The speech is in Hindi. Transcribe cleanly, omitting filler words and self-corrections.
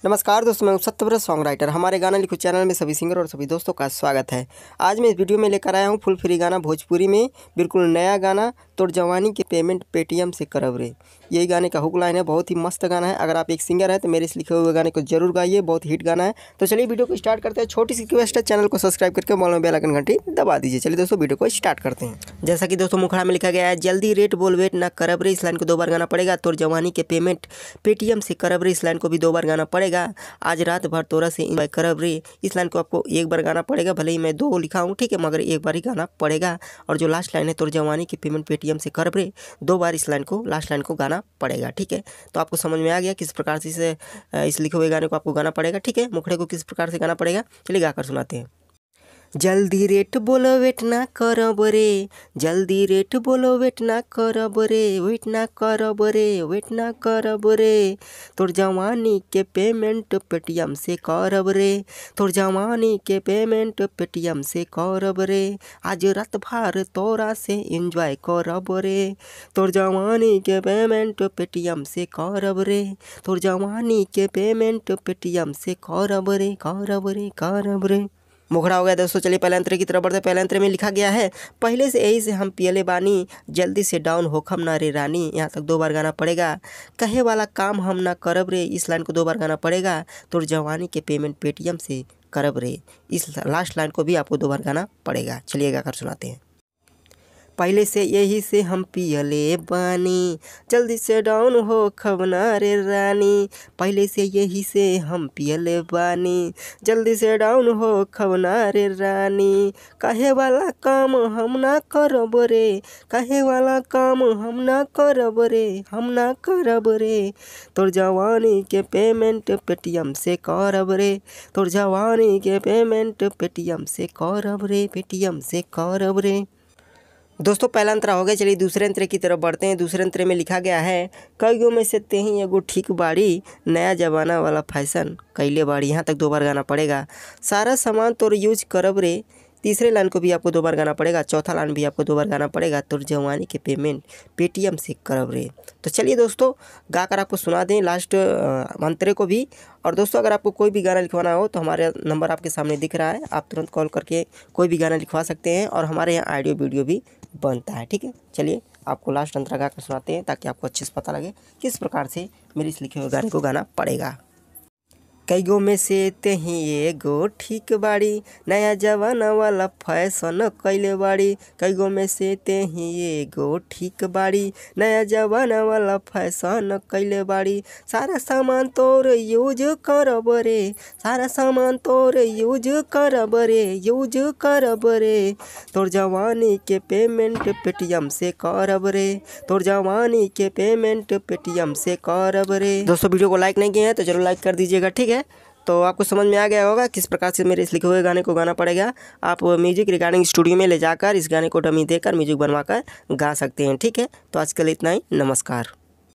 नमस्कार दोस्तों, मैं सत्यव्रत सॉन्ग राइटर। हमारे गाना लिखो चैनल में सभी सिंगर और सभी दोस्तों का स्वागत है। आज मैं इस वीडियो में लेकर आया हूँ फुल फ्री गाना भोजपुरी में बिल्कुल नया गाना, तोर जवानी के पेमेंट पेटीएम से करब रे। यही गाने का हुक लाइन है, बहुत ही मस्त गाना है। अगर आप एक सिंगर है तो मेरे इस लिखे हुए गाने को जरूर गाइए, बहुत हिट गाना है। तो चलिए वीडियो को स्टार्ट करते हैं। छोटी सी रिक्वेस्ट है, चैनल को सब्सक्राइब करके मॉल में बेल आइकन घंटी दबा दीजिए। चलिए दोस्तों वीडियो को स्टार्ट करते हैं। जैसा कि दोस्तों मुखड़ा में लिखा गया है, जल्दी रेट बोल वेट ना करब रे। इस लाइन को 2 बार गाना पड़ेगा। तोर जवानी के पेमेंट पेटीएम से करब रे। इस लाइन को भी 2 बार गाना पड़ेगा। आज रात भर तोरा से इंजॉय करब रे। इस लाइन को आपको 1 बार गाना पड़ेगा, भले ही मैं 2 लिखा हूँ, ठीक है, मगर 1 बार ही गाना पड़ेगा। और जो लास्ट लाइन है, तोर जवानी की पेमेंट पेटीएम से करब रे, 2 बार इस लाइन को, लास्ट लाइन को गाना पड़ेगा, ठीक है। तो आपको समझ में आ गया किस प्रकार से इस लिखे हुए गाने को आपको गाना पड़ेगा, ठीक है। मुखड़े को किस प्रकार से गाना पड़ेगा, चलिए गाकर सुनाते हैं। जल्दी रेट बोलो वेट ना करब रे, जल्दी रेट बोलो वेट ना करब रे, वेट ना करब रे, वेट ना करब रे। तोर जवानी के पेमेंट पेटीएम से करब रे, तोर जवानी के पेमेंट पेटीएम से करब रे। आज रात भर तोरा से एंजॉय करब रे, तोर जवानी के पेमेंट पेटीएम से करब रे, तोर जवानी के पेमेंट पेटीएम से करब रे, करब रे, करब रे। मुखड़ा हो गया दोस्तों। चलिए पहले अंतरे की तरफ बढ़ते। पहले अंतरे में लिखा गया है, पहले से यही से हम पियले बानी, जल्दी से डाउन होखम ना रे रानी। यहाँ तक 2 बार गाना पड़ेगा। कहे वाला काम हम ना करब रे। इस लाइन को 2 बार गाना पड़ेगा। तोर जवानी के पेमेंट पेटीएम से करब रे। इस लास्ट लाइन को भी आपको 2 बार गाना पड़ेगा। चलिए गाकर सुनाते हैं। पहले से यही से हम पियले बानी, जल्दी से डाउन हो खबना रे रानी। पहले से यही से हम पियले बानी, जल्दी से डाउन हो खबना रे रानी। कहे वाला काम हम ना करब रे, कहे वाला काम हम ना करब रे, हम ना करब रे। तोर जवानी के पेमेंट पेटीएम से करब रे, तोर जवानी के पेमेंट पेटीएम से करब रे, पेटीएम से करब रे। दोस्तों पहला अंतरा हो गया। चलिए दूसरे अंतरे की तरफ बढ़ते हैं। दूसरे अंतरे में लिखा गया है, कई गो में से तेही एगो ठीक बाड़ी, नया जमाना वाला फैशन कैले बाड़ी। यहाँ तक 2 बार गाना पड़ेगा। सारा सामान तोर यूज करब रे। तीसरे लाइन को भी आपको 2 बार गाना पड़ेगा। चौथा लाइन भी आपको 2 बार गाना पड़ेगा। तोर जवानी के पेमेंट पेटीएम से करब रे। तो चलिए दोस्तों गाकर आपको सुना दें लास्ट अंतरे को भी। और दोस्तों अगर आपको कोई भी गाना लिखवाना हो तो हमारा नंबर आपके सामने दिख रहा है, आप तुरंत कॉल करके कोई भी गाना लिखवा सकते हैं। और हमारे यहाँ ऑडियो वीडियो भी बनता है, ठीक है। चलिए आपको लास्ट अंतरा गाकर सुनाते हैं, ताकि आपको अच्छे से पता लगे किस प्रकार से मेरे इस लिखे हुए गाने को गाना पड़ेगा। कई गो में से तेही एगो ठीक बाड़ी, नया जमाना वाला फैशन कैले बाड़ी। कई गो में से तेही एगो ठीक बाड़ी, नया जमाना वाला फैशन कैले बाड़ी। सारा सामान तोर यूज करब रे, सारा सामान तोर यूज करब रे, यूज करब रे। तोर जवानी के पेमेंट पेटीएम से करब रे, तोर जवानी के पेमेंट पेटीएम से करब रे। दोस्तों वीडियो को लाइक नहीं किए हैं तो जरूर लाइक कर दीजिएगा, ठीक है। तो आपको समझ में आ गया होगा किस प्रकार से मेरे इस लिखे हुए गाने को गाना पड़ेगा। आप म्यूजिक रिकॉर्डिंग स्टूडियो में ले जाकर इस गाने को डमी देकर म्यूजिक बनवाकर गा सकते हैं, ठीक है। तो आज के लिए इतना ही। नमस्कार।